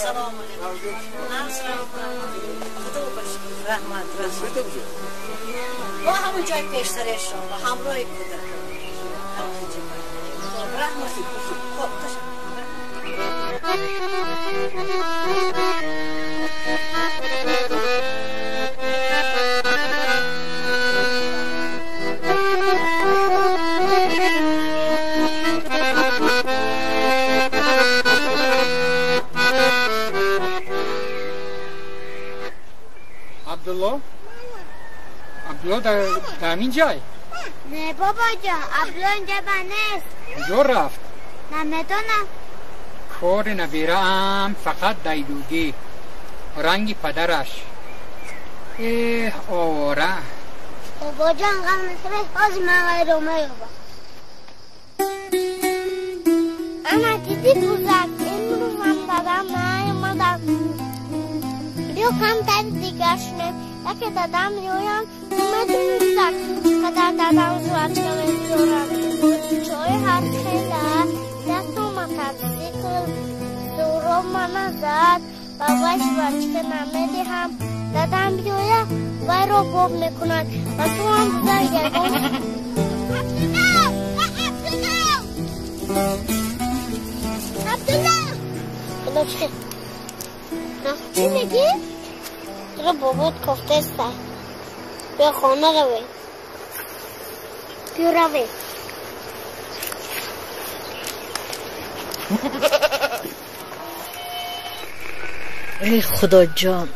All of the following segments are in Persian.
سلام رحمت با همون جای پیشترش را با همراه کودک رحمت خب عبدالله در همین جای؟ نه بابا جان عبدالله اینجا نیست. کجا رفت؟ نمیدونم. کار نبیره هم فقط دیدوگی رنگی پدرش آواره. بابا جان غم نسبه از من رومه با اما دیدی بزرگ این رو من دادم نیومدم بیو کم تر دیگرشنه یکی دادم بیویم اومدونیستم قدر دادم زواد کنم زورم چای هر خیله دست اومد سیکل زورم منو زد باباش بچه نمیدی هم دادم بیویم وای رو باب میکنن و تو هم بزرگه عبدالله خدا چه؟ چی میگی؟ تو بابات کفته سر بیا خانه روی بیا روی ای خدا جان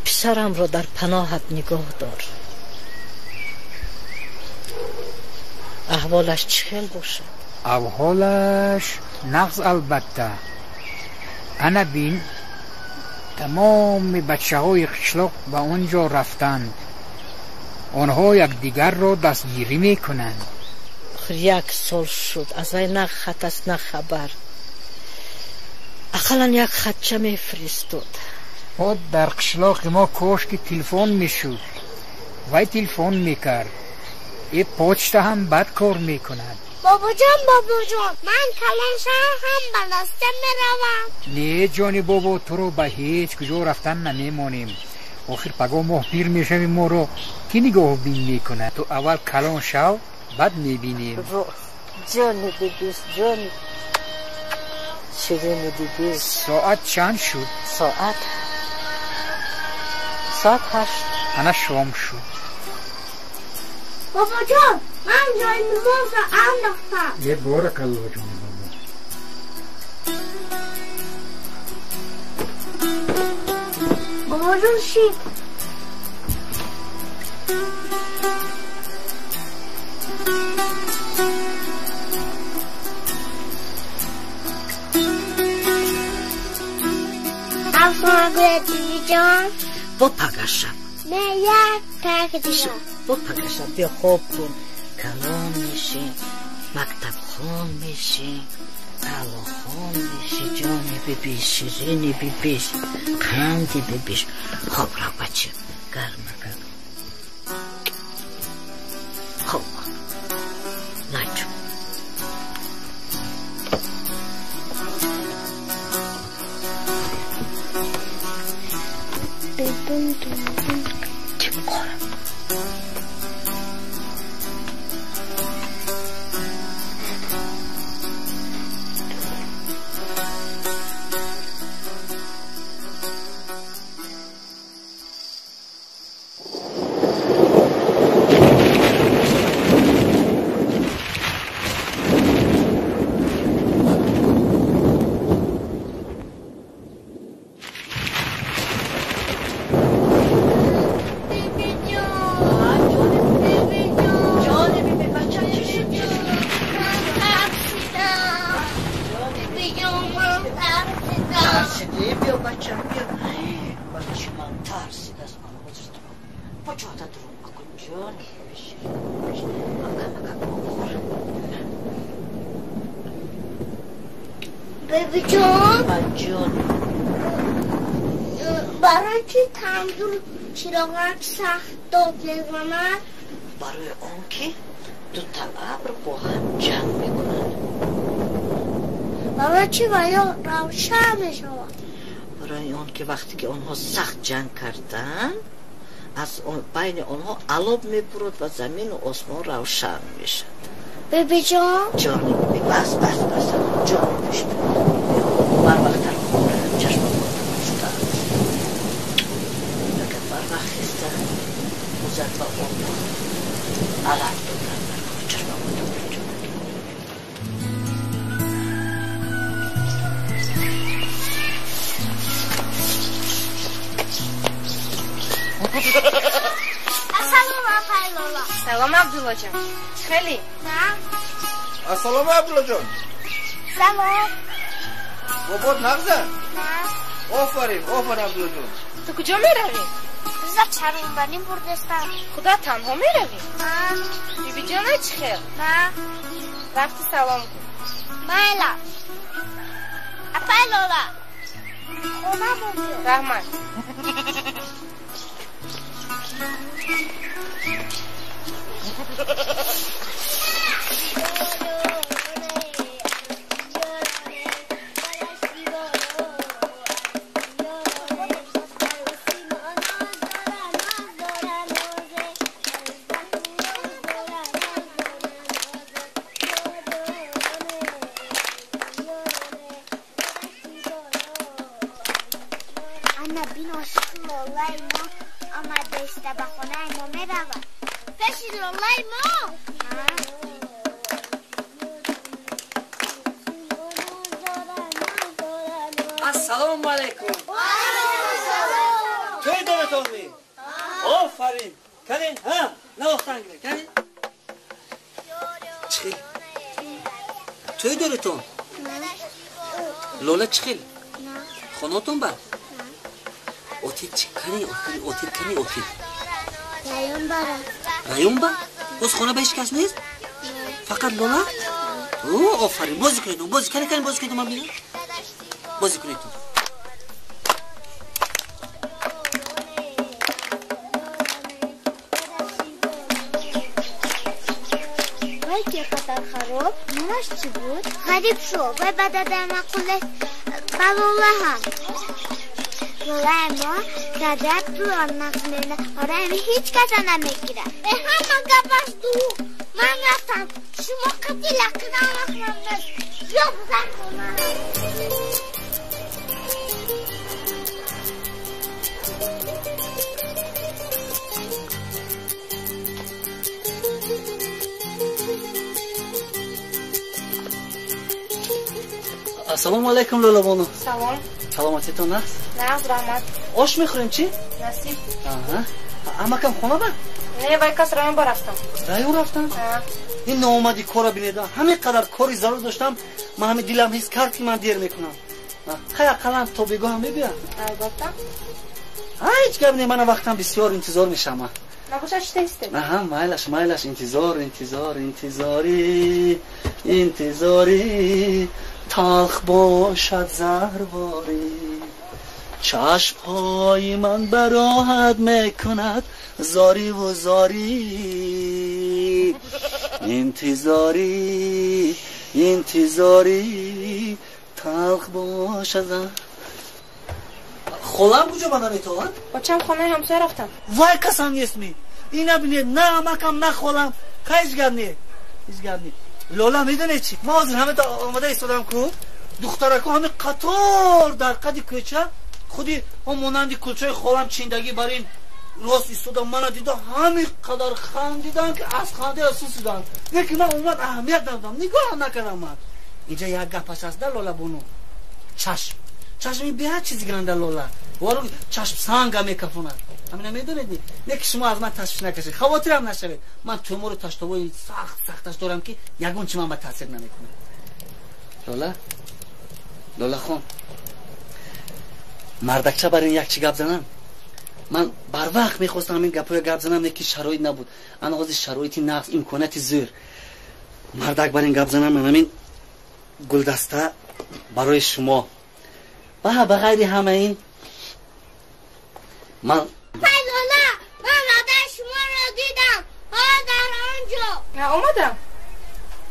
پسرم را در پناهت نگاه دار احوالش چهل باشد احوالش نقص البته انا بین تمام بچه های قشلاق به اونجا رفتند آنها یک دیگر را دستگیری میکنند یک سال شد از این نه خط است نه خبر اقلا یک خطچه میفرستاد خود در قشلاق ما کاش که تلفن میشد وای تلفن میکرد این پوچته هم بد کار میکند بابا جان من کلان شهر هم بلسته میروم نه جانی بابا تو رو به هیچ کجا رفتن نمیمانیم آخر پگاه ما پیر میشویم ما رو کی نگاه بین میکنه تو اول کلان شو بعد میبینیم جانی بیبیست جانی شیرینی بیبیست ساعت چند شد؟ ساعت 8 انا شام شد بابا جان من جای نماز رو انداختم یه بارک الله جان بابا جان شی افسانه گوید دیدی جان با پگشم نه یک تک دیگه با پگشم بیا خواب کن کلام میشی مکتب خان میشی علا خان میشی جانی بیبیش شیرینی بیبیش قندی بیبیش خواب را بچه گرمه خواب نجم چه میکنم بیبی جان برای چی تندور چراغک سخت داد میزند؟ برای آن که دو تا ابر با هم جمع میکنند برای چی؟ برای روشن میشود. برای اون که وقتی که آنها سخت جنگ کردن از بین آنها علاب میپرد و زمین و آسمان روشن میشد. بیبی جان؟ جانی بیبی بس جان میشد. بر وقت چشم بودن لیکن بر وقت خسته موزد و آنها علاب دادن بر چشم بودن. سلام عبدالله جان. خیلی نه. السلام عبدالله جان. سلام. بابات نبزن؟ نه. آفرین عبدالله جان. تو کجا میروی؟ بزا چرون بریم بردستم. خدا تنها میروی؟ نه. بیبی جان چی خیر؟ نه. رفتی سلام کن. مایلا. اپای لولا. خونه بودی. رحمت. السلام علیکم. توی دارتون می؟ آفرین. کنین ها نوختن گیره کنین. چخیل توی دارتون؟ لولا چخیل؟ خوناتون با؟ اوتید چی کنی؟ اوتید کنی اوتید؟ رایون برم. رایون با؟ باز خونه به هیچ کس نیست؟ فقط لولا؟ اوه آفرین بازی کنیدون بازی کنی بازی کنیدون من بینم بازی کنیدون. وای که قطر خراب نماش چی بود؟ غریب شو و بعد در مقوله بلوله هم لوله ما دادر تو آن نقمینه آره امی هیچ کسا نمیگیره به همه گفت دو من رفتم شما قطی لقیدم اخرم بست یا بزن کنم. السلام علیکم لولا بانو. سلام. سلامتیتون هست؟ نه رحمت. آش میخوریم چی؟ نصیب. اما کم خونه با؟ نه وای کس رایون با رفتم. رایون رفتم؟ این ناومدی کارا بینیدم همین قدر کاری ضرور داشتم من همین دلم حس کرد که من دیر میکنم. خیلی اقلا تو بگو هم میبیم. البته. هیچ گپ نه من وقتم بسیار انتظار میشم. نباشه چی تسته؟ مایلش انتظاری تلخ باشد زهرباری چشم های من براحت میکند زاری و زاری انتظاری تلخ باشد زهر. خولم کجا بدم تو؟ با چند خانه همسایه رفتم. وای کسان نیسمی اینا بینید نه امکم نه خولم هیچ گپ نی لولا میدونی چی ما از همه آماده ایستادم کو دخترکو همه قطار در قد کوچه خودی اون مانند کلچه خولم چیندگی برین راست ایستادم من دیدم همین قدر خندیدن که از خنده اسوسیدن یکی من اومد اهمیت ندادم نگاه نکردم من اینجا یک گپ هست در لولا بونو چشمی به چیزی گرنده لولا وارو چشم سنگ میکفونه همین میدونید نه که شما از من تشویش نکشید خواطرم نشوید من تومور تاشتوی سختش دارم که یگون چی من به تاثیر نمیکنه. لولا خون مردکچه برای یک چی گپ زنم من بر وقت میخواستم همین گپای گپ زنم نه که شرایط نبود انا از شرایطی نقص امکاناتی زور مردک برای گپ زنم من همین گلدسته برای شما و بغیر همه این من لولا من مادر شما رو دیدم در آنجا. اومدم.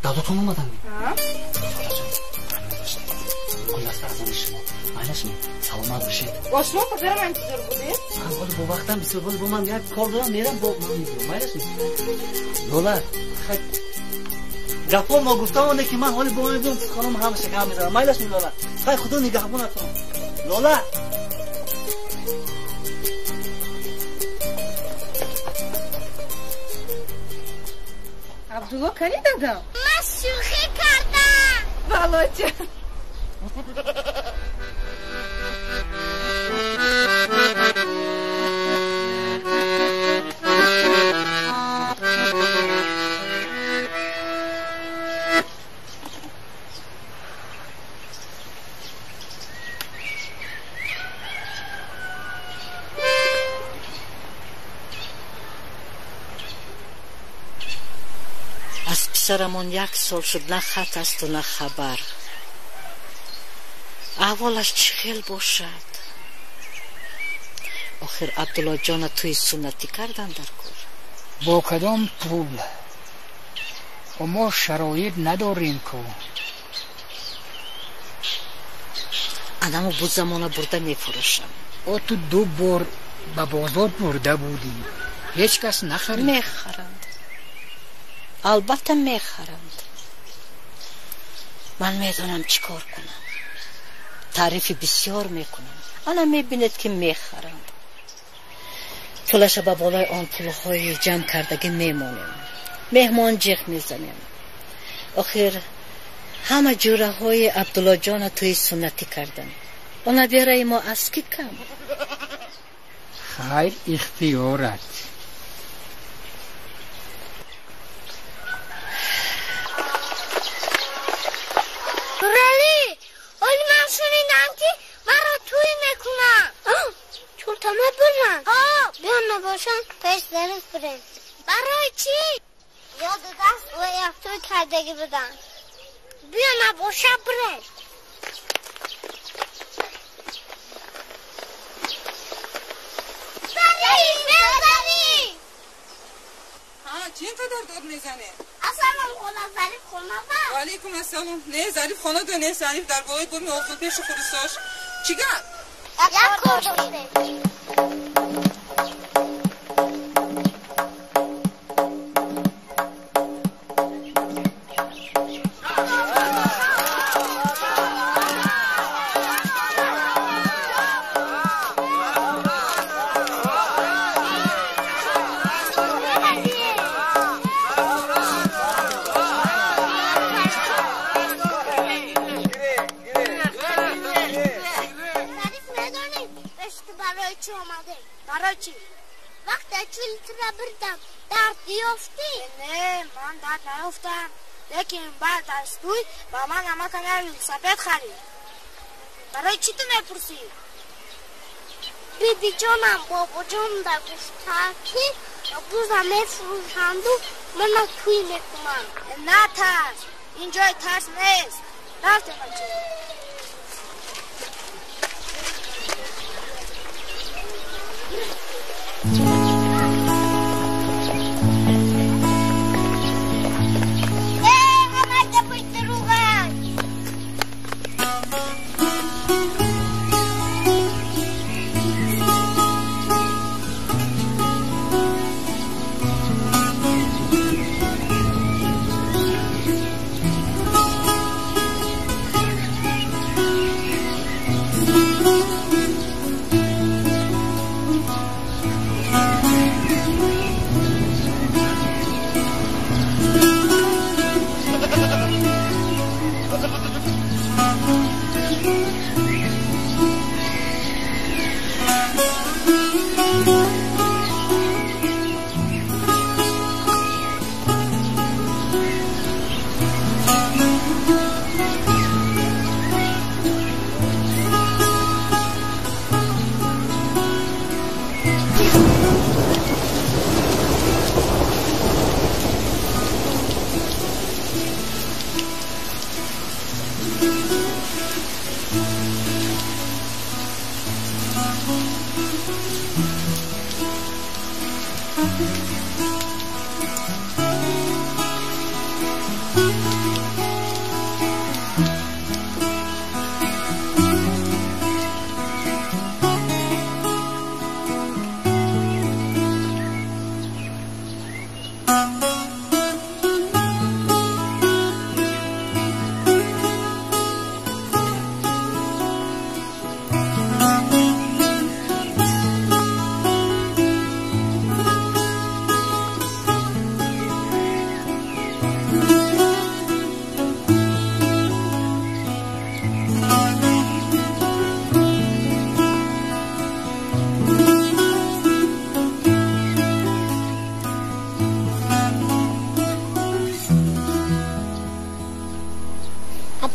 داداتون اومدن؟ خلاص از شما معنیش سلامت باشید باشما پدرم انتظار بودی؟ حالا با وقتم بسیار با من یک کار دارم میرم با معنیش لولا گپا ما گفتم که من حالی با من بیام خانم هم شکر میذارم مایلش لولا خیلی خدا نگهبانتون لولا عبدالله کنی دادم من شوخی کردم والا جان از پسرمون 1 سال شد نه خط است و نه خبر احوالش چه خیل باشد آخر عبدالله جان توی سنتی کردن در کار با کدام پول و ما شرایط نداریم که آدمو بود زمانه برده میفروشم او تو 2 بار به بازار برده بودی هیچ کس نخرید میخرند البته میخرند من میدونم چیکار کنم تعریف بسیار میکنم آنها میبینید که میخرند پولش به بالای آن پولهای جمع کردگی میمونیم مهمان جیغ میزنیم آخر همه جوره های عبدالله جان توی سنتی کردن آنها بیاره ما از کی کم خیر اختیارت رالی اولی من شنیدم که مرا توی میکنم چورتا برن بیان نباشن پیش درست برن برای چی؟ یاد دست و یک توی کردگی بدن بیان نباشه برن چی اینقدر داد میزنه؟ السلام خدا ظریف خونه با و علیکم السلام نه ظریف خانه ده نه ظریف در باید برمی آفت پیش خودستاش چیگر؟ یک کار داشته برای چی؟ وقت چولیت را بردم درد بیافتی؟ نه من درد نیافتم لیکن بعد از توی با من همه کنه سفید خرید برای چی تو میپرسی؟ بیبی جانم بابا جان در گفته که بوزا میفروشند و من توی میکنم نه ترس اینجای ترس نیست رفت بچه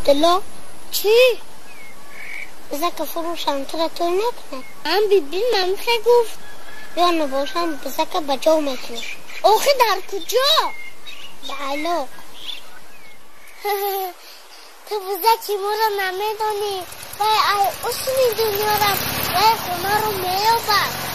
عبدالله چی؟ بذار که فروشم تو را طور نکنه هم بیبین ممخه گفت یا نباشم بذار که بجا میکنه آخه در کجا؟ بله تو بذار که ما را نمیدانی وای اصلی دنیا را وای خونه رو میابد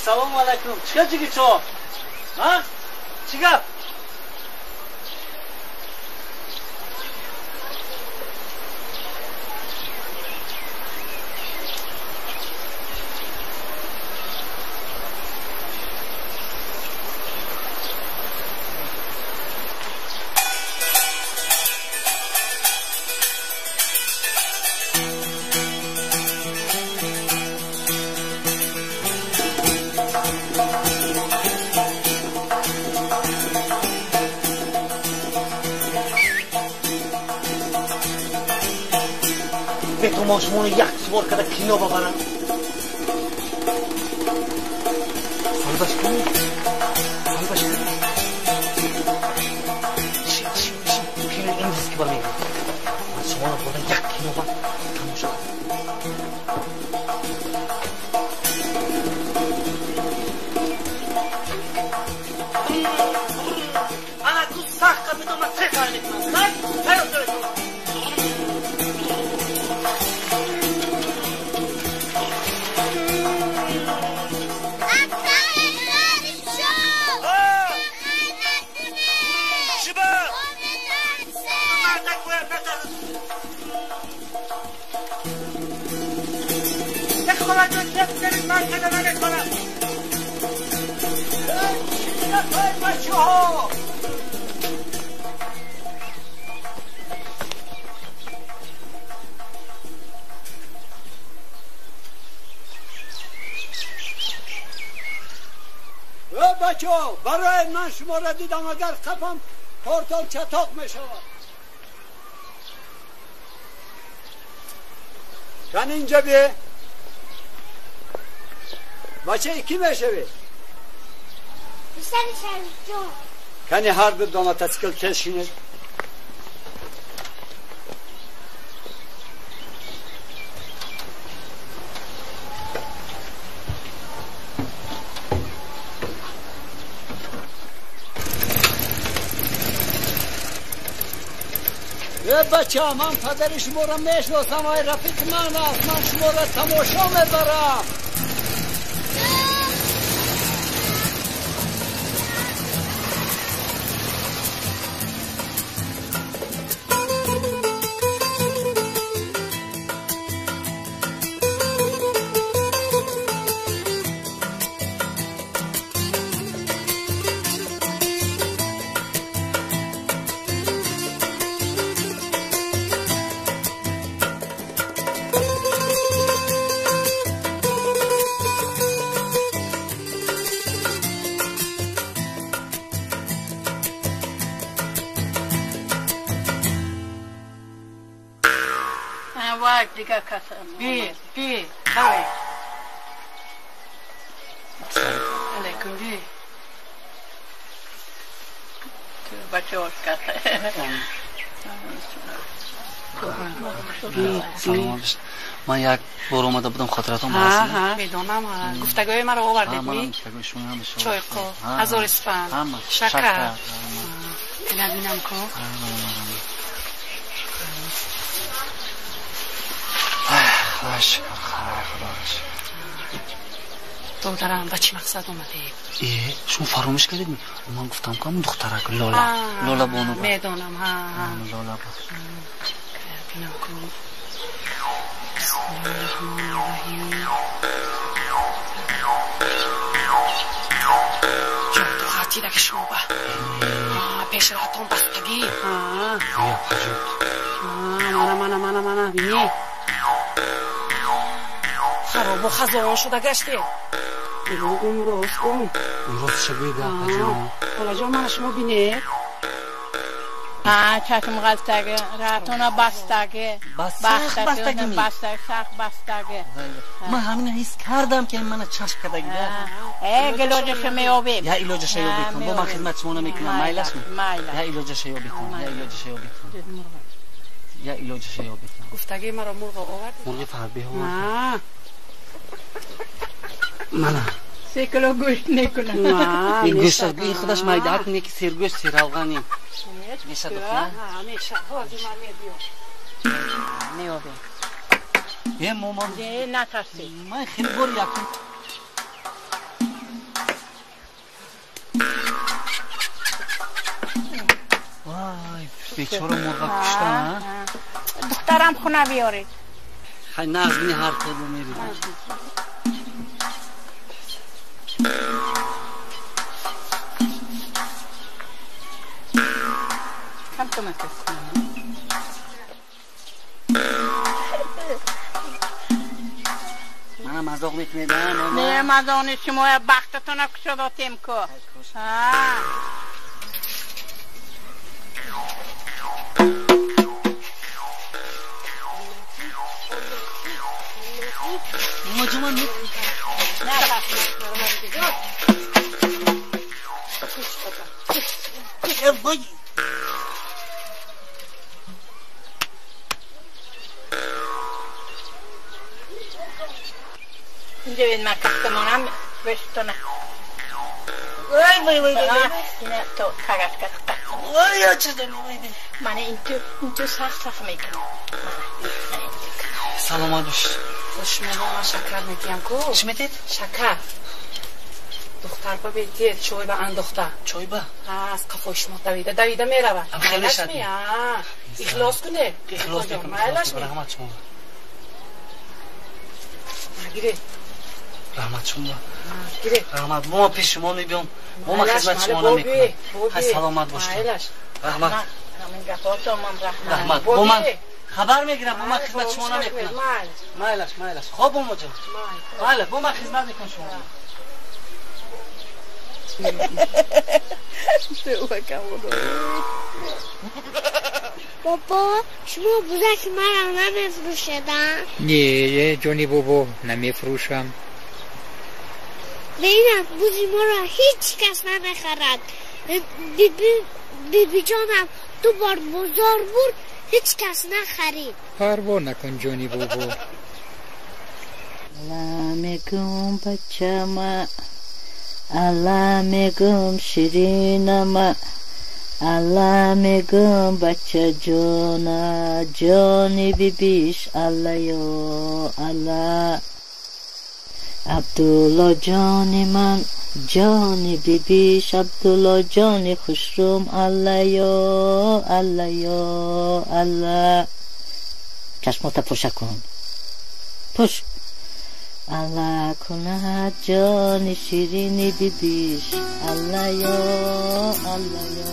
Assalomu alaykum. Chiqa chiqicho. Ha? Chiqa. ماشمون یک سوار کده کینو ببرم حالبش کنی حالبش کنی کینو این دیسکی با میگم من شما رو بودن یک کینو با تماشا انا تو سخت بدون من چه کاری میکنم نه؟ هر داره کنم بچه‌ها برای من شما را دیدم اگر خفم پورتال چطاق می شود کن اینجا بیه بچه کی می شوی؟ پسر شریف جان کنی هر دو دو متسکل کشینید بچه من پدر شما را میشناسم های رفیق من است من شما را تماشا میبرم دیگه کسا بی خواه علیکم بی بچه هاش کسا من یک بار اومده بودم خاطراتم هست میدونم گفتگوی مرا آوردید می چای قو هزار اسفند شکر نبینم کو باش خلاص دخترم با چی مقصد اومدی؟ شما فراموش کردید من گفتم که اون دخترک لالا بانو میدونم لالا بینم کن بسم الله الرحمن الرحیم جان تو تیرک شما با پیش راتون بستگی بیا پجود منم بینی خراب و خزان شده گشته امروز کن امروز چه بیده پجود حالا جا من شما بینه چشم غلطگه راتونا بستگه بستگه من همین حس کردم که من چشم کده گیده گلوجش میابیم یا ایلوجش یابی کن با من خدمت شما نمیکنم مایلش یا ایلوجش یابی کن یا ایلوجش یابی کن گفتگی مرا مرغ آورد مرغ فربی ها نه منم 3 کیلو گوشت نکنه این گوشت این خودش مایده کنه که سرگوشت سیرالغانی میشه دختر همیشه حاضر من میابیم یه مامان نترسی من خیلی بار یکم وای بیچاره مرغ کشتن دخترم خونه بیارید خیلی نازمی هر کدوم میرید کم کمک منم مزاق میکنیدم نه مزاق شما بختتون کشو تیم کو مجموعه می وای اینجا بید من کستمانم بشتونه وای نه تو کاغذ کست وای یا چه داری وایده من این تو صف میکنم سلام دوش خوش من شکر میدیم کو چی میدید؟ شکر دختر با بیدید چوی با انداخته چوی با از قفاش ما دویده میروه خیلی شدی اخلاص کنه اخلاص بکنه رحمت شما گیره رحمت شما گیره رحمت ما پیش شما میبیم ما خدمت شما نمیکنم های سلامت باشید رحمت رحمت با من خبر میگیرم با من خدمت شما نمیکنم مایلش خوب با مجا مایلش با من خدمت میکنم شما بابا شما بزرگ مرا نمیفروشدن؟ نه جونی بابا نمیفروشم ببینم بوزی ما را هیچ کس نمیخرد بی جانم 2 بار بازار بود هیچ کس نخرید پروا نکن جونی بابا علامگم بچه‌م علامگم شیرینم علامگم بچه جانی بیبیش الله یا الله عبدالله جان من جانی بیبیش عبدالله جانی خوشروم الله یا الله چشمات پوشه کن پوش الله کند جان شیرینی بیبیش الله یا الله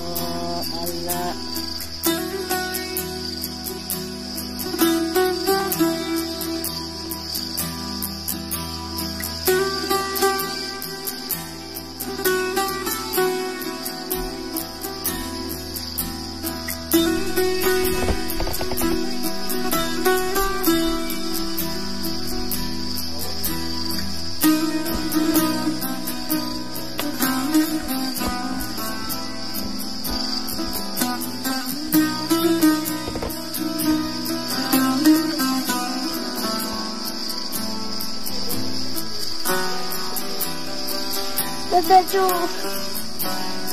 دادا جون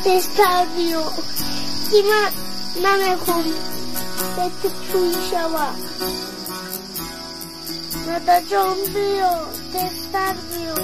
بستر بیو که من نمیخوام به تو توی شوم دادا جون بیو بستر بیو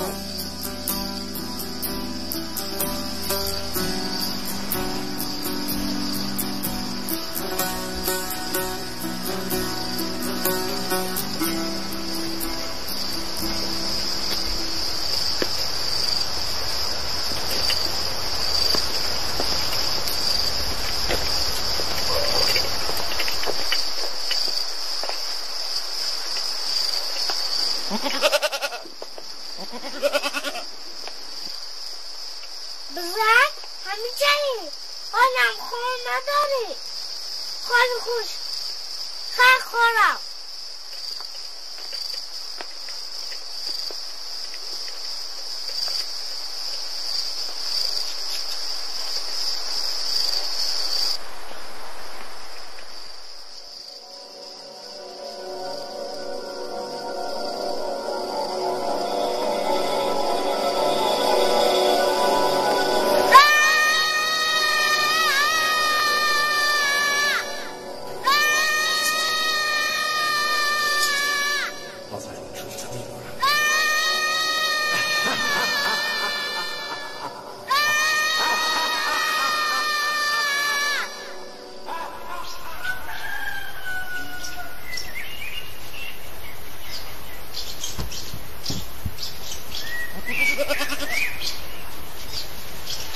خیلی خوش خیلی خورم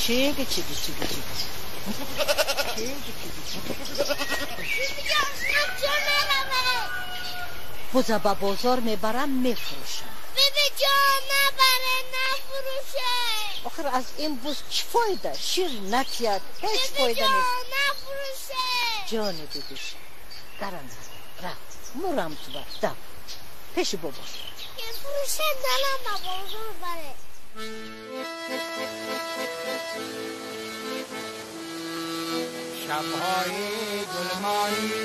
چیگه بوزا با بازار میبرم میفروشم بیبی جان نبره نفروشه آخر از این بوز چی فایده شیر نکید هیچ فایده نیست نفروشه جان بیبیش گرم رفت مرم تو بردم پیش بابا یه فروشه دلم با بازار بره شب‌های گلمانی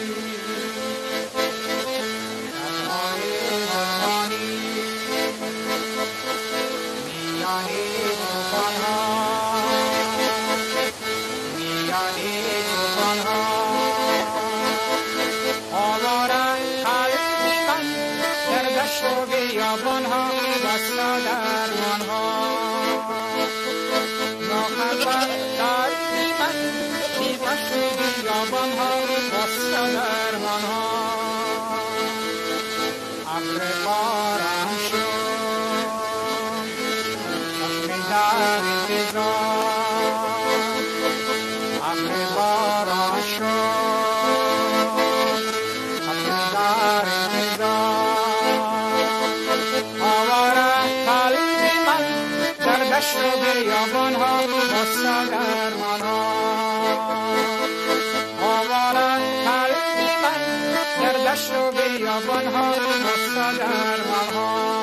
میانی توفان‌ها آواره قلبی من در دشت و بیابان‌ها بسته درمان‌ها ناخبر قلبی من دشت و بیابان‌ها بسته درمان‌ها ابر باران شد چشم در انتظار ابر باران شد چشم در انتظار آواره قلبی من در دشت و بیابان‌ها بسته درمان‌ها دشت و بیابان‌ها بسته درمان‌ها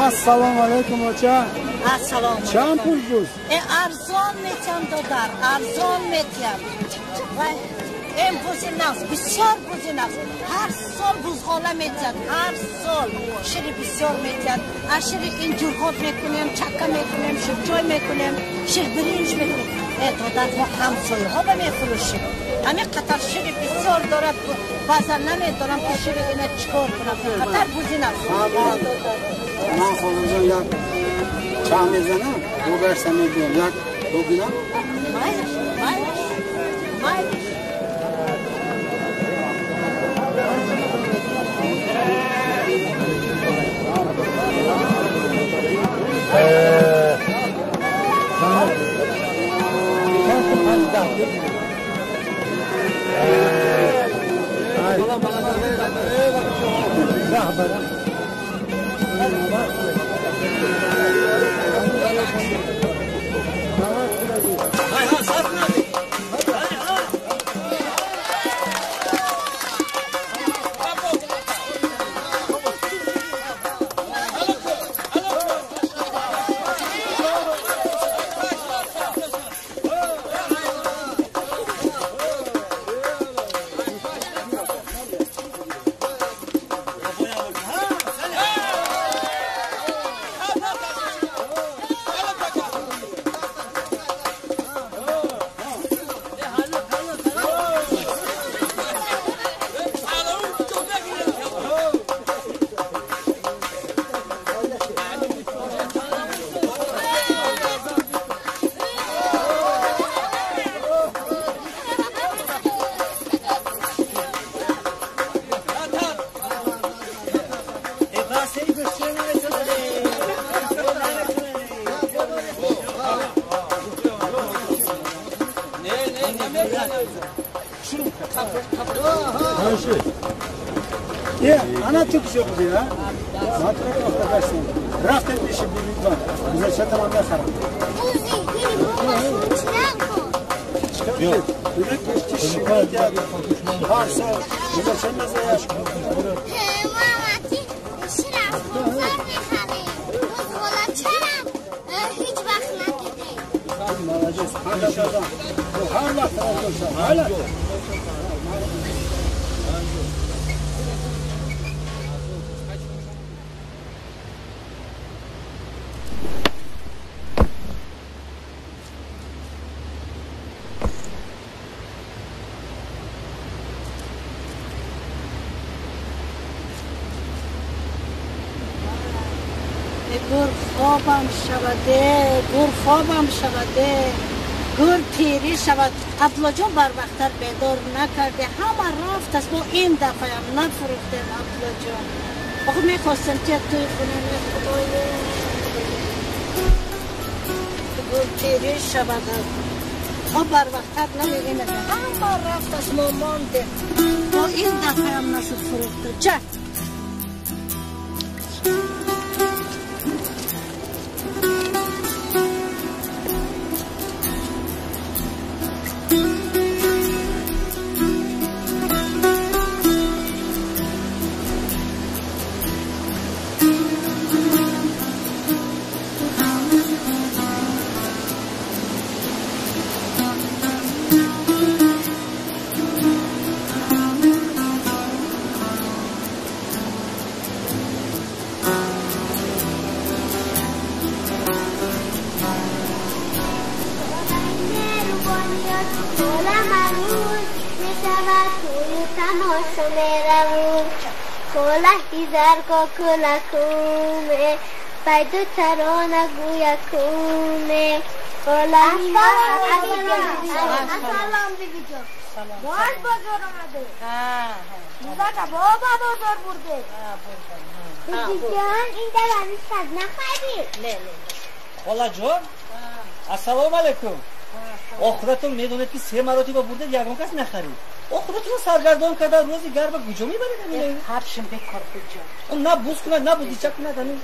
السلام علیکم آچا السلام چند پول بوز؟ ارزان میتیم دادر ارزان میتیم و این بوزی نفس بسیار بوزی نفس هر سال بوزغاله میتیم هر سال شیری بسیار میتیم شیر اینجور خود میکنیم چکه میکنیم شیر جای میکنیم شیر برینج میکنیم دادر ما همسایه ها به میفروشیم همین قطر شیر بسیار دارد بازر نمیدارم که شیر اینه چکار کنم قطر بوزی نفس من خودم یک چند میزنم دو برسه میدیم یک دو بینم مایلش Ana çok şey oldu ya. Matrak arkadaşlar. Raft etmişim bir lütfen. Bize çatamam da sarım. Yok. Ürek geçti şimdi ya. Varsa bize çemeze yaş. Hiç bakma dedi. Malacağız. Arkadaşlar. Hala tarafıyorsa. Hala. گر خوابم شوده گر خوابم شوده گر پیری شود عبدالله جان بر وقتر بیدار نکرده همه رفت است با این دفعه هم نفروختیم عبدالله جان آخه میخواستم که توی خونه خدایا گر پیری شود ما بر وقتر نمیگیم همه رفت است ما مانده با این دفعه هم نشد فروخته چه Zarko kula kume, paidu charona guya kume. Assalam digijo. Boş bozor amadı. Buzaka baba bozor burde. Digijon inda bani sadna khadi. Ne. Xolajon. Assalomu alaykum. Oxiratum medoneti 3 marotaba burde yagon kas naxarid. Oxiratum sargardon kadar rozi garba gujo mibaradi. Harshim bekor gujo. Na buz kuna na budichak kuna dani.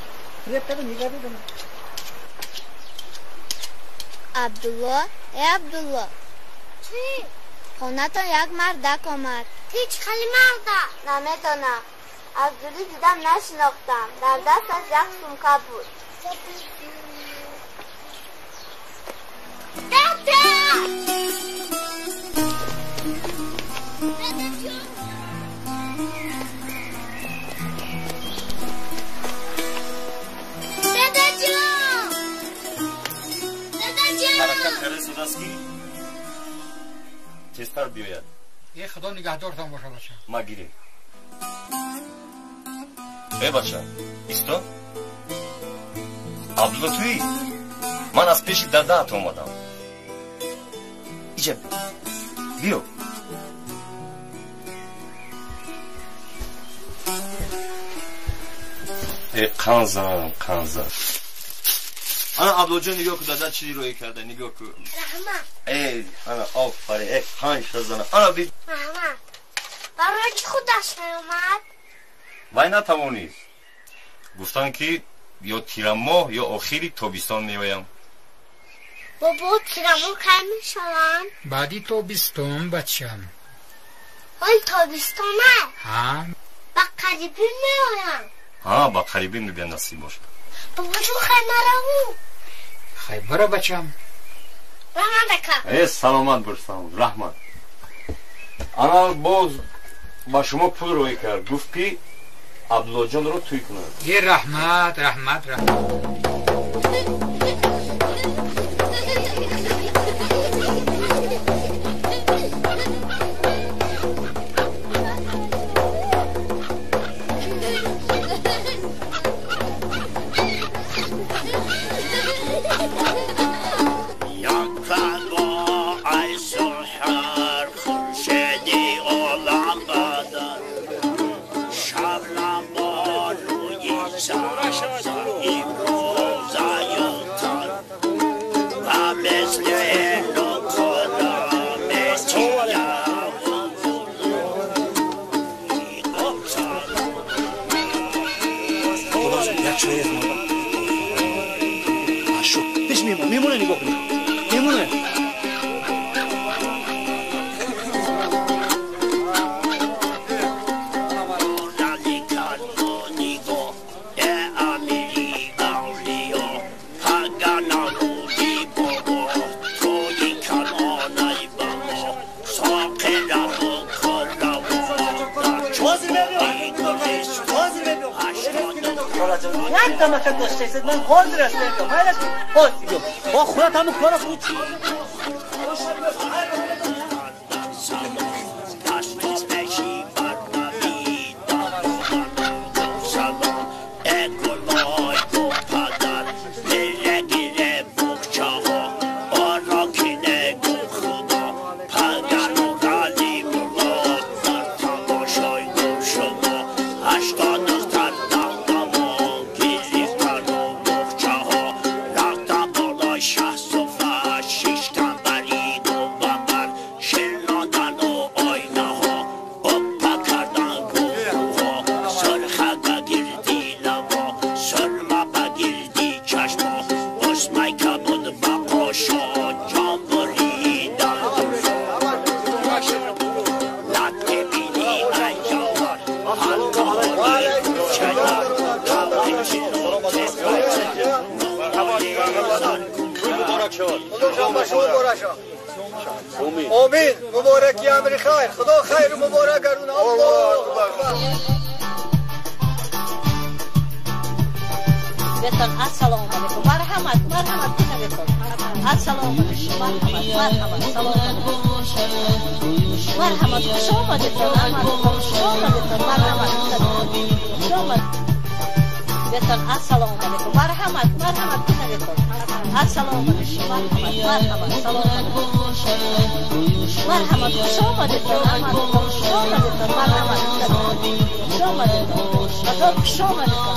Reptada nigade dani. Abdullah, Abdullah. Chi? Xonaton yak mardak omad. Hech xali marda. Nametona. Abdulli didam nashnoqtam. Dar dastash jak sumka bud. Dada! حرکت کرده صداست کی؟ تیزتر بیاید. یه خدا نگهدارتان باشه بچه. ما گیریم. ای بچه ایستا. عبدالله تویی؟ من از پیش دادهات اومدم. ایجا بیو. ای قنزم انا عبدالله جان نگاه که داده چی روی کرده نگاه که رحمت ای انا آفره ای خانش خزانه انا بی رحمت برای چی خودش نیومد؟ وای نتوانید. گفتن که یا تیر ماه یا آخری تابستان میایم. بابا تیرمون کی میشوند؟ بعدی تابستان بچم. ولی تابستانه؟ ها با قریبی میایم. ها با قریبی میبین نصیب باشه. بابا جو خیمه خیلی برا بچم. رحمت ای سلامت برسان رحمت. انا باز با شما پول روی کرد. گفت که عبدالله جان رو توی کنه. یه رحمت. میمونه نگاه کنید میمونه یک دمکت داشته است من حاضر هستم با خودت همون کار خود چی؟ آمین مبارکی امری خیر خدا خیر و مبارک گردونه الله بتون السلام علیکم مرحمت کنه بتون السلام علیکم مرحمت سلام مرحمت خوش آمدید خوش آمدید مرحمت بتون السلام علیکم مرحمت کنه بتون السلام علیکم مرحمت سلام مرحمت خوش آمدید خوش آمدید مرحمت خوش آمدید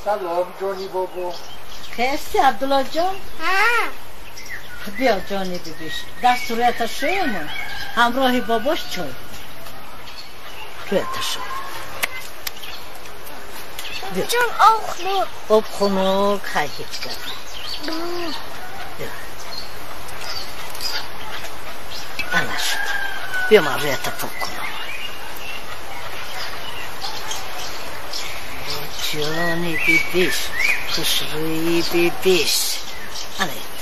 سلام جانی بابا. خیستی عبدالله جان؟ ها بیا جانی ببیش دست رویت شویم همراهی باباش چای رویت شویم جان آب خنک خیلی هیچ کرد انا شد بیا من رویت پاک کنم جانی بیبیش خوشرویی بیبیش آره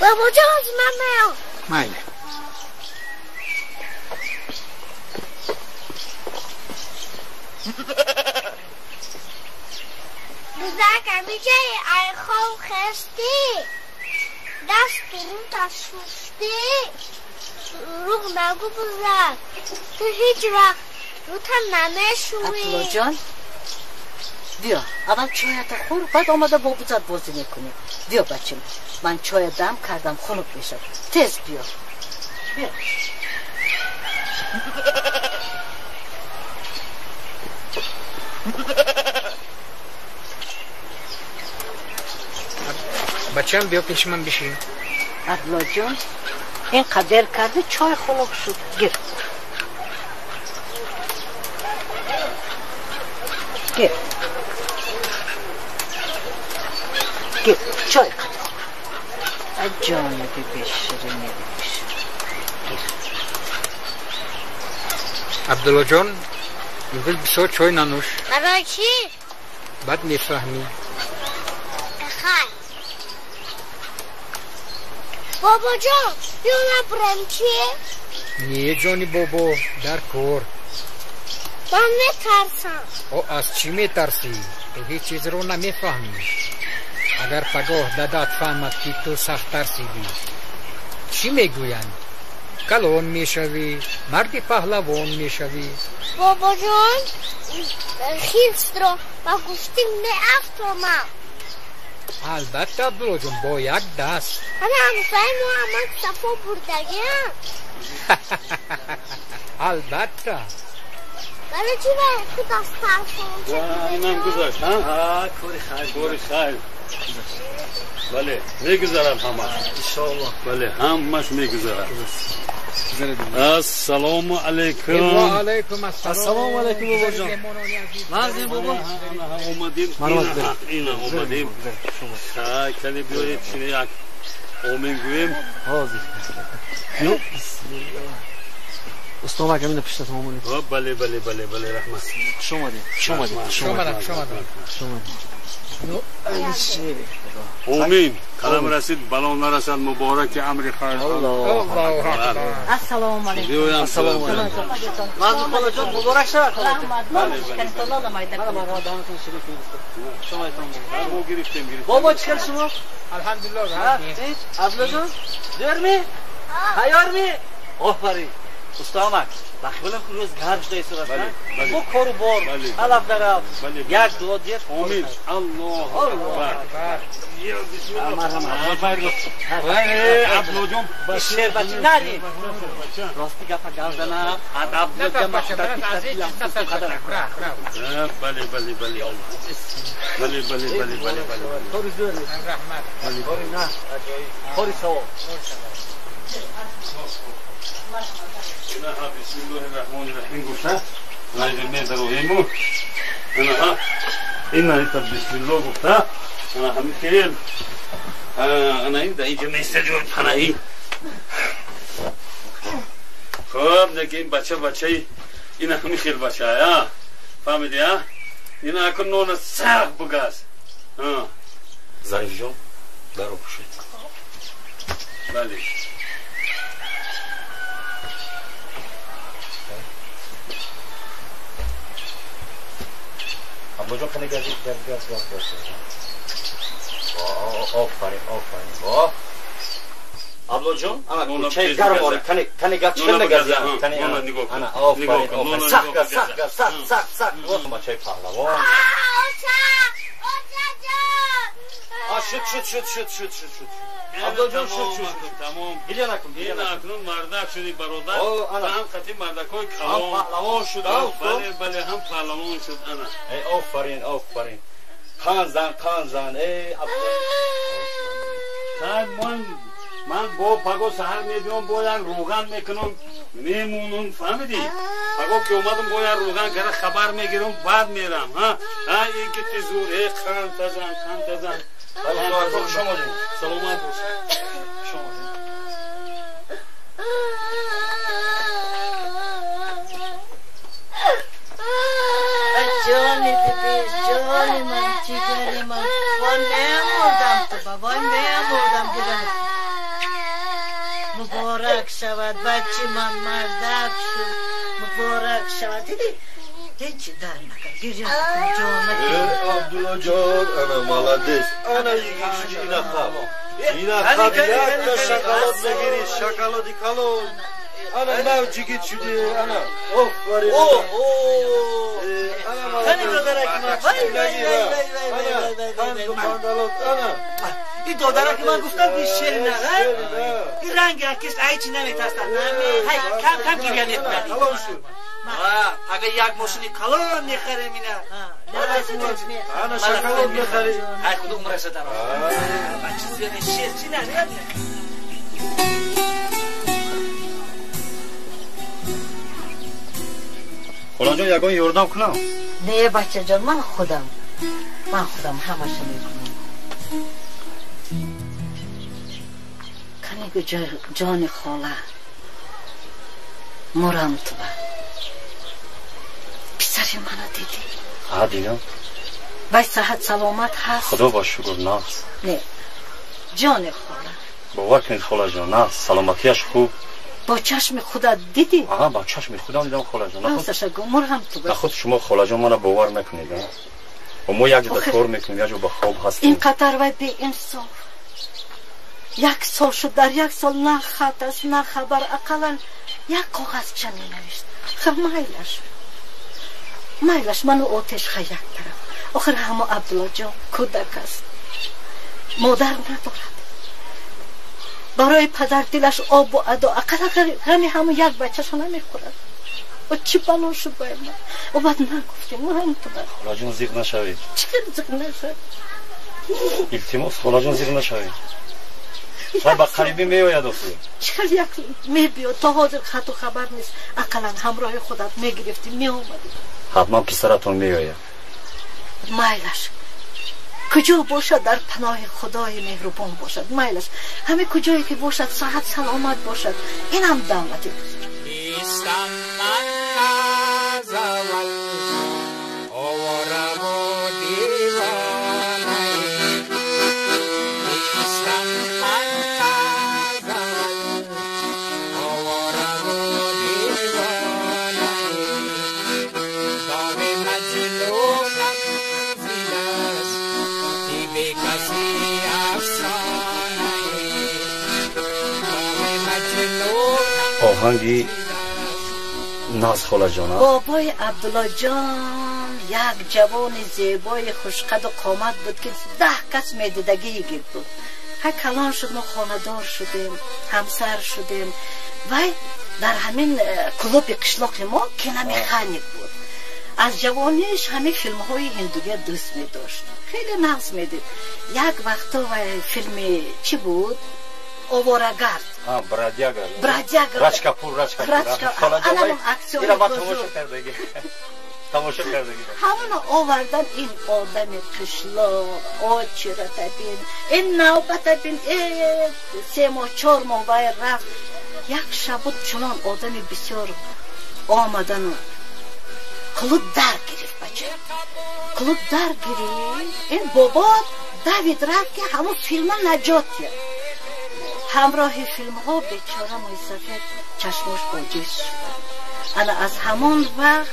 بابا جان از من میام مایه بزرگ میشه ای خواه خستی دست برون تشوشتی روح نگو بزرگ تو هیچ وقت رو تا نمیشوی عبدالله جان بیا اول چایت خور بعد آمده با بزرگ بازی میکنی بیا بچه من چای دم کردم خنک بشه تیز بیا بیا بچه هم بیا پیش من بشین عبدالله جان این قدر کرده چای خنک شد گیر گیر گیر چای قدر جانی بیبیش شیرینی بیبیش عبدالله جان امروز بسیار چای ننوش برای چی؟ بعد میفهمی خیلی بابا جان بیا نبرم چیه؟ نیه جانی بابا در کار من میترسم او از چی میترسی؟ تو هیچ چیز رو نمیفهمی اگر پگاه دادت فهمد که تو سخت ترسیدی چی میگویند؟ کلون میشوی مردی پهلوان میشوی بابا جان خیست رو با گفتیم میافتمم البته عبدالله جان با یک دست من همسای محمد صفا بردگیم البته برای چی باید تو دست ترسم اینم گذاشت ها؟ کوری خیل بله میگذارم همه انشاءالله بله همش میگذارم السلام علیکم و علیکم السلام علیکم بابا جان مازی بابا اومدیم اینا اومدیم کلی بیایید چینه یک آمین گویم یو استاد اگه من پیشتم اومدیم بله بله بله بله رحمت شما آمین کلام رسید بلا نرسد مبارک امر خیر السلام علیکم السلام علیکم مازی خدا جان مبارک شد بابا چیکار شما الحمدلله عبدالله جان دورمی تیارمی آفرین استاد بخیلم که روز گرم شده صورت نه با کارو بار علف درم یک دو دیت آمین الله اکبر عبدالله جان شیر بچه نری راستی گفت گردنم ادب بگم بله بله بله بله بله بله بله کاری زور نیست کاری نه کاری سوا بسم الله الرحمن الرحیم گفته نایده میدرویمو اینا بسم الله گفته انا همین خیل انا این در اینجا میسته جور پناهی خب دیگه این بچه اینا همین خیل بچه ها فهمیدی ها اینا اکن نون سخت بگاز ظریف جان برو بشید بله Abla kanı gelecek gaz. Aferin. Ablacan, ana çay garım var. Kanı gaz çıkın da gaz ya. Ana aferin. Sak. Ama çay pahalı. Şut. Ablacan şut. Tamam. Gidelim akım. این اکنون مردک شدی برادر هم خطی مردکای کلام پهلوان شد بله هم پهلوان شد انا ای آفرین خان زن ای من من با پگاه سحر میدونم باید روغن میکنم میمونم فهمیدی؟ پگاه که اومدم باید روغن کرده خبر میگیرم بعد میرم ها این که تزور خان تزن شما جون سلامت باشه شما جانی بیبیش جانی من جیگری من وای میمردم تو بابای میمردم دیگه مبارک شود بچه من مردک شد مبارک شود دیدی هیچی در نکن گیریم بکن جانه عبدالله جان انا مالدیس انا یکی شدی اینا خواب یک تا شکلات نگیری شکلاتی کلون انا نو جگید شدی انا اوه باری خانی دادرک من وای وای انا این دادرک من گفتم که شیر نه این رنگ اکیست ایچی نمیتستن کم گیریا نکنی اگه یک ماشینی کلون میخرم اینا انا شکلات میخری های خود عمره ستم بچه زیاده شیر چی نه خدا جان یکان یاردم کنم نه بچه جان من خودم همشه میکنم کنیگو جان خاله مرم تو پسری منو دیدی ها دیدم بای صحت سلامت هست خدا با شکر نفس نه جان خاله باور کنید خاله جان نه سلامتیش خوب با چشم خودت دیدی؟ آها با چشم خودم دیدم خاله جان راستش گمر هم تو نه خود شما خاله جان منو باور میکنید و ما یک جا کار میکنیم یک جا با خواب هستیم اینقدر و بی انصاف یک سال شد در یک سال نه خط است نه خبر اقلا یک کاغذ چه می نوشت خب مایلش منو آتش خیک طرف آخر همه عبدالله جان کودک است مادر ندارد برای پدر دلش آب و ادا اقلا غمی همه یک بچه‌شو نمیخورد و چی بلا شد باید من و بعد نگفتیم مرم تو باید خاله جان زیغ نشوید چقدر زیغ نشوید التماس خاله جان زیغ نشوید شاید با قریبی میآید اخوی چقدر یک میبیاد تا حاضر خط و خبر نیست اقلا همراه خودت میگرفتی میآمدی حتما پسرتون میآید مایلش کجا باشد در پناه خدای مهربان باشد مایلش همه کجایی که باشد صحت سلامت باشد این هم دعوتی نیستم من از اول آوارم و دیوانه نیستم من از اول آوارم و دیوانه دام مجنونم زیرست بی کسی افسانه دام مجنونم آهنگی ناز خاله جان بابای عبدالله جان یک جوان زیبای خوشقد و قامت بود که 10 کس میدیدگی گیر بود ها کلان شد ما خاندار شدیم همسر شدیم و در همین کلوب قشلاق ما که نمیخانیک بود از جوانیش همه فیلم های هندوگی دوست می داشت خیلی نقص میدید یک وقتا فیلم چی بود؟ اوورگارد برادیاگرد راج کپور الان اکسیون اینا تماشا کردگی همون آوردن این آدم قشلاق آچی را تبین این نوبت بین 3 ماه 4 ماه باید رفت یک شب بود چنان آدم بسیار آمدن و کلوب در گرفت بچه کلوب در گرفت این بابا دوید رفت که همون فیلم نجات کرد همراه فیلم ها بیچاره موی سفید چشمش باجیز شد انا از همون وقت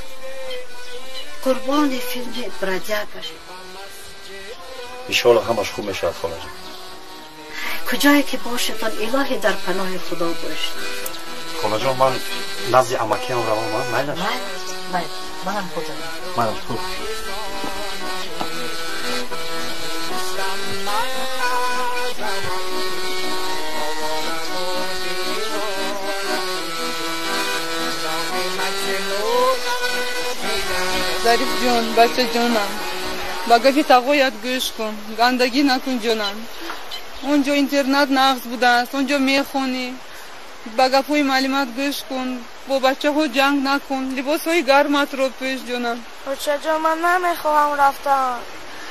قربان فیلم برادیاگرد ایشالا همش خوب میشه خاله جان کجایی که باشتن الهی در پناه خدا باش خاله جان من نزد عمکی هم روان من میلش منم خودم منم خوب ظریف جون بچه جونم با گفی تقویت گوش کن گندگی نکن جونم اونجا اینترنت نقص بوده است، اونجا میخونی، با گپوی معلومات گوش کن، با بچه ها جنگ نکن، لباس های گرمت رو پیش جونم. بچه جا من نمیخواهم رفتم،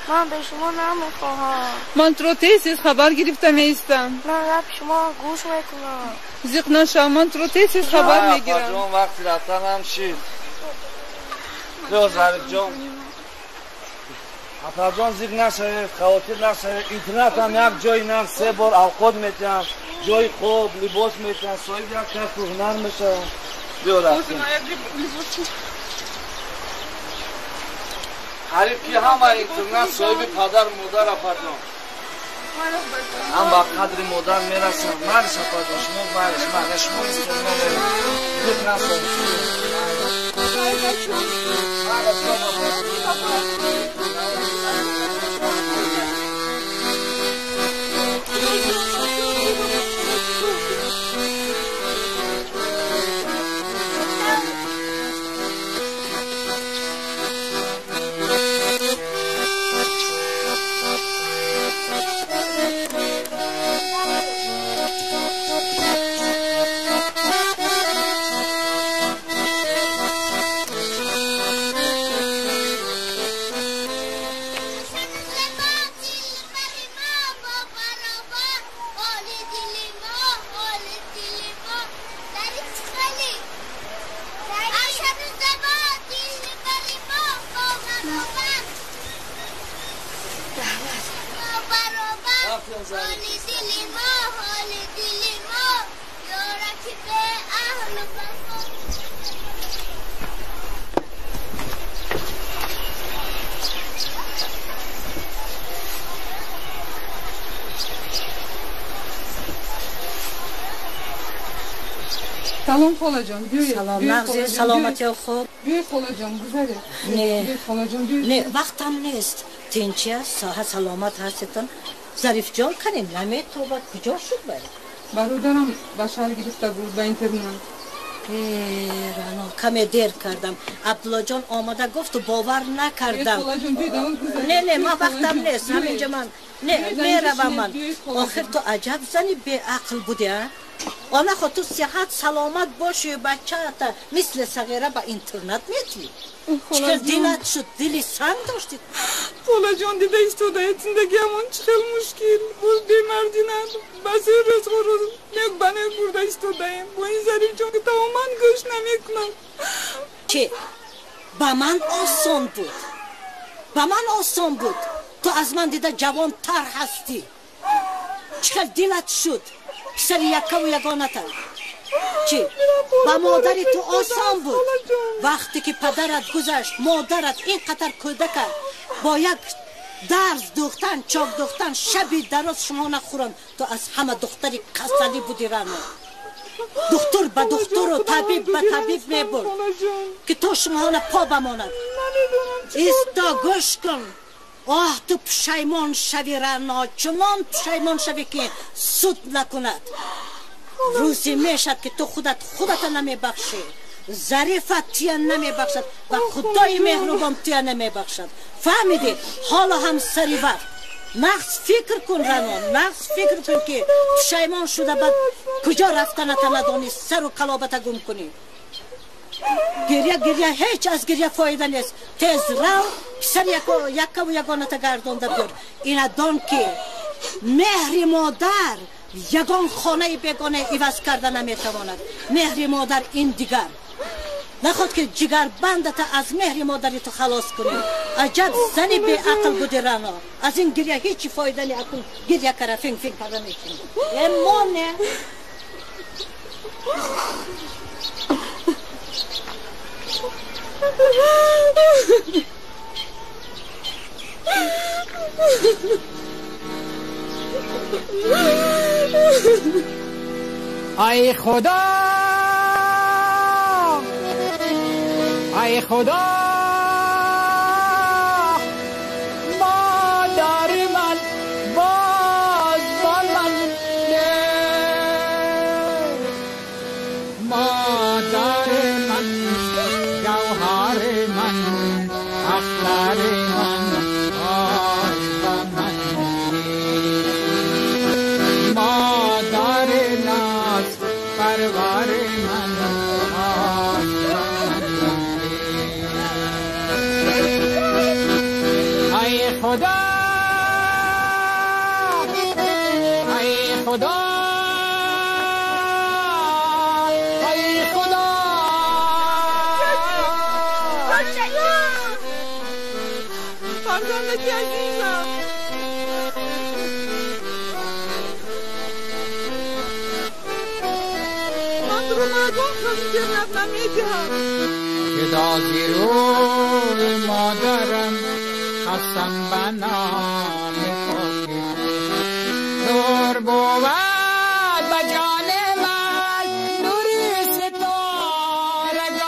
من به شما نمیخواهم. من تو تیسیز خبر گرفتم ایستم. من به شما گوش میکنم. زیق نشم، من تو تیسیز خبر میگیرم. جان وقتی رفتن هم شید لو ظریف جان اپا جان زیق نشه، خواتر نشه. اینترنت هم یک جای نم 3 بار اوقات میتن، جای خوب لباس میتن، صاحب یک کس هنر میشه. بیو رفتیم حریف که همه اینترنت صاحب پدر مادر اپا جان هم با قدر مادر میرسن. مرش اپا جان شما مرش شما اینترنت زیق نشه. سلام خاله جان. سلام نغزه، سلامتی خوب. بیای خاله جان گذاره. نه خاله جان بیای. نه وقتم نیست. تینچی است، صحت سلامت هستتون. ظریف جان کنیم نمی تو با کجا شد برای؟ برادرم بشر گرفته بود با اینترنت. رانو کمی دیر کردم. عبدالله جان آمده گفت و باور نکردم. نه ما وقتم نیست. همینجا من نه میروم من. آخر تو عجب زنی به عقل بودی ها؟ آنها خود تو صحت سلامت باشی و بچه تا مثل صغیره با اینترنت میتونی. چکل دلت شد، دلی سنگ داشتی؟ خاله جان دیده ایستاده زندگی همون چکل مشکل بود بیمردی ند. بسی روز روز یک بنه برده ایستاده ایم با این ظریف جان که تماما گوش نمیکنم. چه؟ با من آسان بود. با من آسان بود. تو از من دیده جوان تر هستی. چکل دلت شد. پسر یکه و یگانه تر. چی؟ با مادری تو آسان بود. وقتی که پدرت گذشت مادرت اینقدر کودک با یک درز دوختن چاک دوختن شبی دراز شما نخورن. تو از همه دختری کسلی بودی رانو. دکتر به دکتر و طبیب به طبیب میبرد که تو شما پا بماند. ایستا گوش کن. آه تو پشیمان شوی رنا، چنان پشیمان شوی که سود نکند. روزی میشد که تو خودت نمی بخشی. ظریفت تیه نمی بخشد و خدای مهربان تیه نمی بخشد. فهمیدی؟ حالا هم سری وقت نقص فکر کن رنا، نقص فکر کن که پشیمان شده بعد کجا رفتنت ندانی، سر و کلابت گم کنی. گریه هیچ از گریه فایده نیست. تیز رو پسر یکه و یگانت گردانده بیار. اینا دان که مهر مادر یگان خانه بیگانه ایواز کرده نمیتواند. مهر مادر این دیگر نخواد که جگر بندت از مهر مادری تو خلاص کنی. عجب زنی به عقل بودی رنا. از این گریه هیچی فایده نیست. گریه کرده فکر کرده میکنی. امانه ای خدا ای خدا مادر من باز من مادر من جوهر من اختر من آی من خدا ای خدا فرزندتی عزیزم من رو مردم خواهی جرنب نمیدهم گدا زیروی مادرم قسم بنام پاکی دور بود به جان من نوری ستارگانی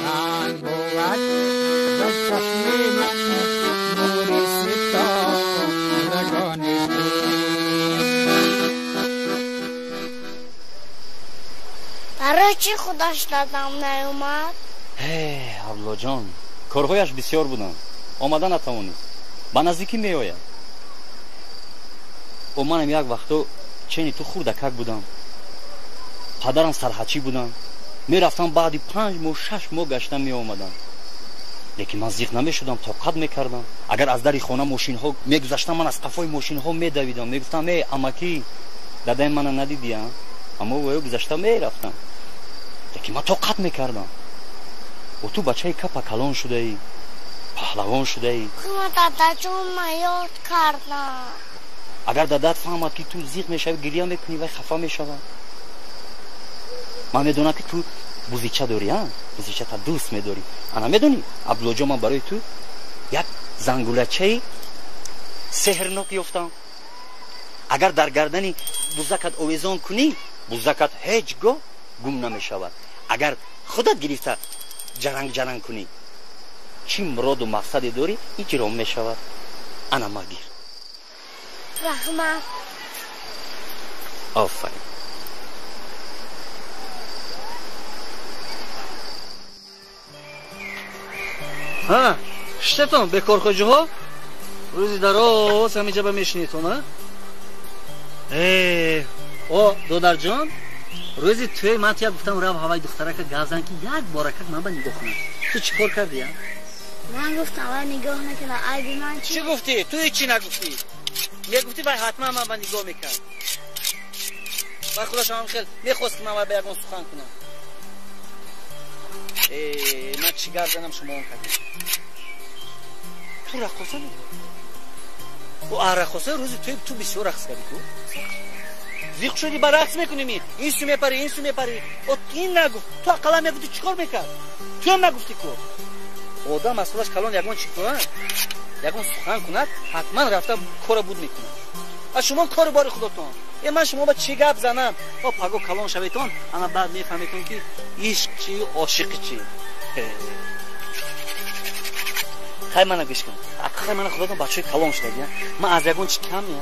من بود به چشم من نوری ستارگانی برای چی خودش دادم نیومد؟ عبدالله جان کارهایش بسیار بودن آمدن نتوانید با نزدیکی میآید و منم یک وقتا چنین تو خوردکک بودم پدرم سرحچی بودن میرفتم بعدی 5 ماه 6 ماه گشتم میآمدم لیکن من زیغ نمیشدم طاقت میکردم اگر از در خانه ماشین ها میگذشتم من از قفای ماشین ها میدویدم میگفتم ای امکی دادای من ندیدی اما و گذشتم میرفتم لیکن من طاقت میکردم و تو بچه کپا کلان شده ای پهلوان شده ای کما دادا جون من یاد کردم اگر دادت فهمد که تو زیغ میشوی گریه میکنی و خفه میشوی من میدونم که تو بوزیچه داری بوزیچه تا دوست میداری انا میدونی عبدالله جان من برای تو یک زنگولچه سحرناک یافتم اگر در گردنی بوزکت آویزان کنی بوزکت هیچگاه گم نمیشود اگر خودت گرفته جرنگ کنی چی مراد و مقصد داری اجرا میشود انا مگیر رحمت آفرین ها شتتون به کارخوجه ها روزی دراز همینجا به میشنیتون ها او دودر جان روزی توی من تیا گفتم رو هوای دختره که گازن که یک بارکک من به نگاه کنم تو چی کار کردی ها؟ من گفتم و نگاه نکنم عیبی من چی گفتی؟ تو چی نگفتی؟ میگفتی باید حتما من به نگاه میکرد بر خودش هم خیلی میخواست که من باید به یکون سخن کنم من چی گردنم شما اون کردی؟ تو رقصه می؟ و رقصه روزی تو بسیار رقص کردی تو؟ زیغ شدی با رقص میکنی این سو میپری این سو میپری این نگفت تو اقلا میگفتی چیکار میکرد تو هم نگفتی که آدم از خودش کلان یکون چی کنه یکون سخن کند حتما رفته کار بود میکنه از شما کار بار خودتون من شما با چی گپ زنم با پاگو کلان شویتون اما بعد میفهمیتون که عشق چی عاشق چی خیلی من گوش کن خیلی من خودتون بچه کلان شده من از یکون چی کمیه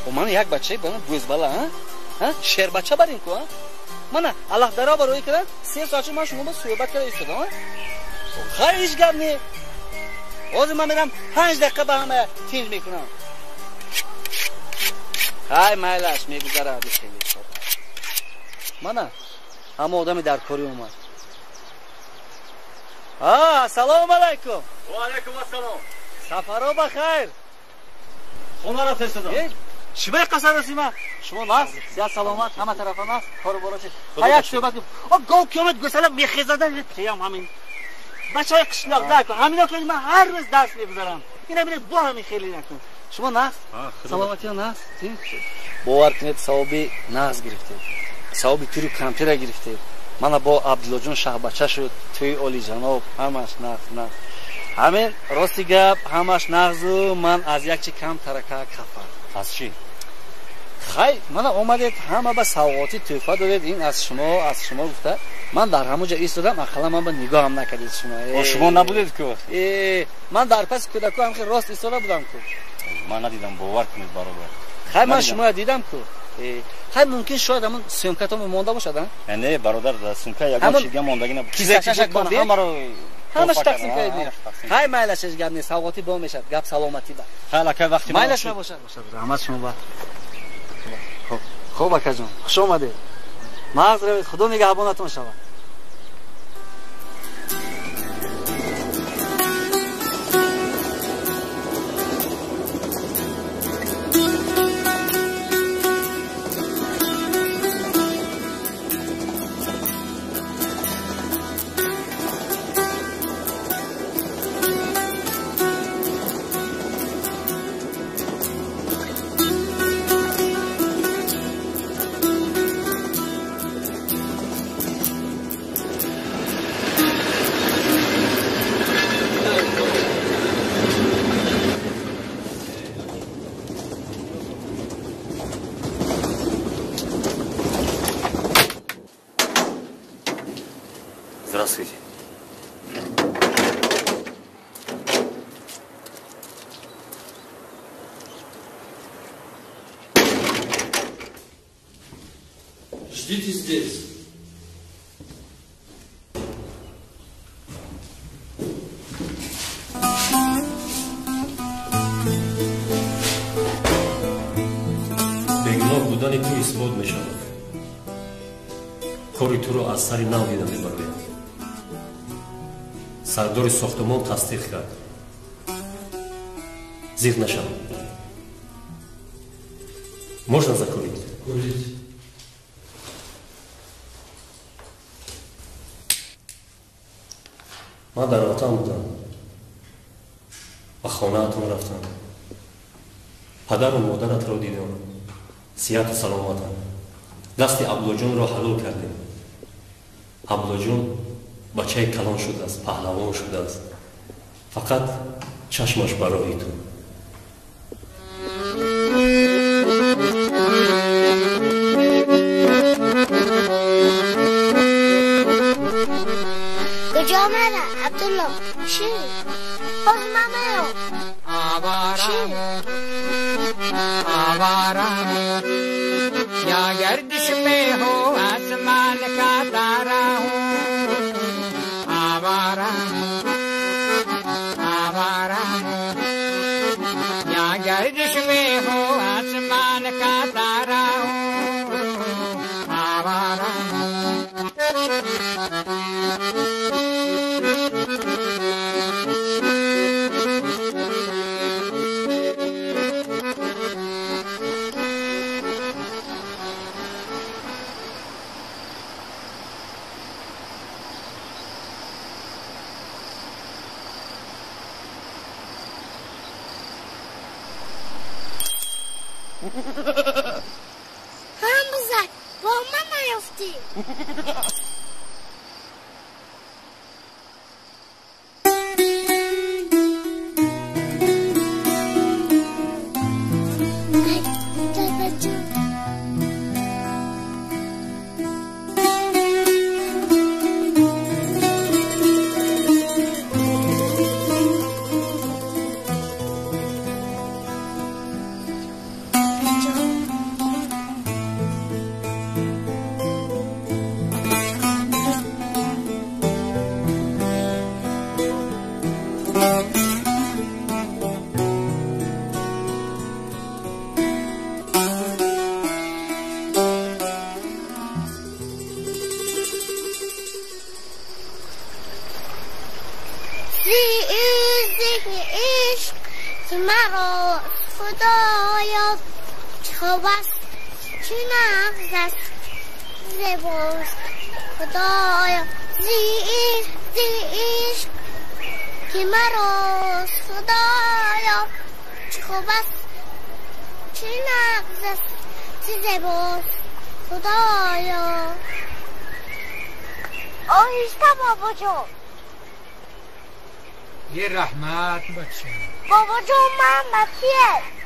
و من یک بچه بودم بوز بالا شیر بچه برین کو من الله درا برای کردن 3 ساعت من شما با صحبت کرده ایستادم خیلی هیچ گپ نی اوز من میرم 5 دقیقه با همه تینج میکنم خیلی مایلش میگذره دیگه من همه آدمی در کاری اومد سلام علیکم و علیکم السلام سفرها بخیر خونه را فرستادم چی باید قصد رسیمه شما ناست سیاد سلامت همه طرف ناست کارو برا چه یک صحبت گو کیامت گسله میخیزدن خیام همین بچه های قشنگ نکن همین که من هر روز دست میگذارم اینا بینه با همین خیلی نکن شما ناست سلامتی ها ناست باور کنید ثوابی ناز گرفته ثوابی توی کمپیوتر گرفته من با عبدالله جان شه بچه شد توی اولی جناب همش ناست همین راستی گپ همش نغزو من از یک چی کم ترکه کفر از چی؟ خیلی من آمدید همه به سوغاتی توفه دادید این از شما گفته من در همونجا ایستادم اخلا من به نگاه هم نکردید شما نبودید که من در پس کودکو هم خیلی راست ایستاده بودم که من ندیدم باور کنید برادر خیلی من شما دیدم که خیلی ممکن شاید همون سیمکت هم مونده باشد نه برادر سیمکت یکم چیزی موندگی نبود چیزی که بود همه رو همش تقسیم کردید های مایلش گپ نیست سوغاتی با میشد گپ سلامتی با خیلی که وقتی مایلش نباشد رحمت شما با خوب اکا جان خوش آمدید مغز روید خدا نگهبانتون شود Здравствуйте. Ждите здесь. бегуноҳ будани ту исбот мешавад. кори туро аз сари нав дида мебарояд. сардори сохтмон тасдиқ кард. зиқ нашавад. можно закурить? Курить. ман дар ватан будам. ба хонаатон рафтам. падару модаратро дидам. сиҳату саломатам. дасти аблоҷонро ҳалол кардем. аблоҷон бачаи калон шудааст, паҳлавон шудааст. фақат чашмаш барои ту. کجا آمده عبدالله؟ چی؟ باز مامه آوارم یا گردش میں ہو آسمان کا تارا ہوں آوارم یا گردش میں ہو آسمان کا تارا ہوں آوارم هم بزن با من نیافتی مرا خدایا خوب است چه نغز است زیباست خدایا زیش که مرا خدایا خوب است چه نغز است زیباست خدایا آهسته بابا جان یه رحمت بچه بابا جان من بطیه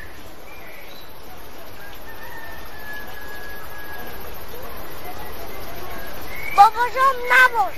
بابا جان نباش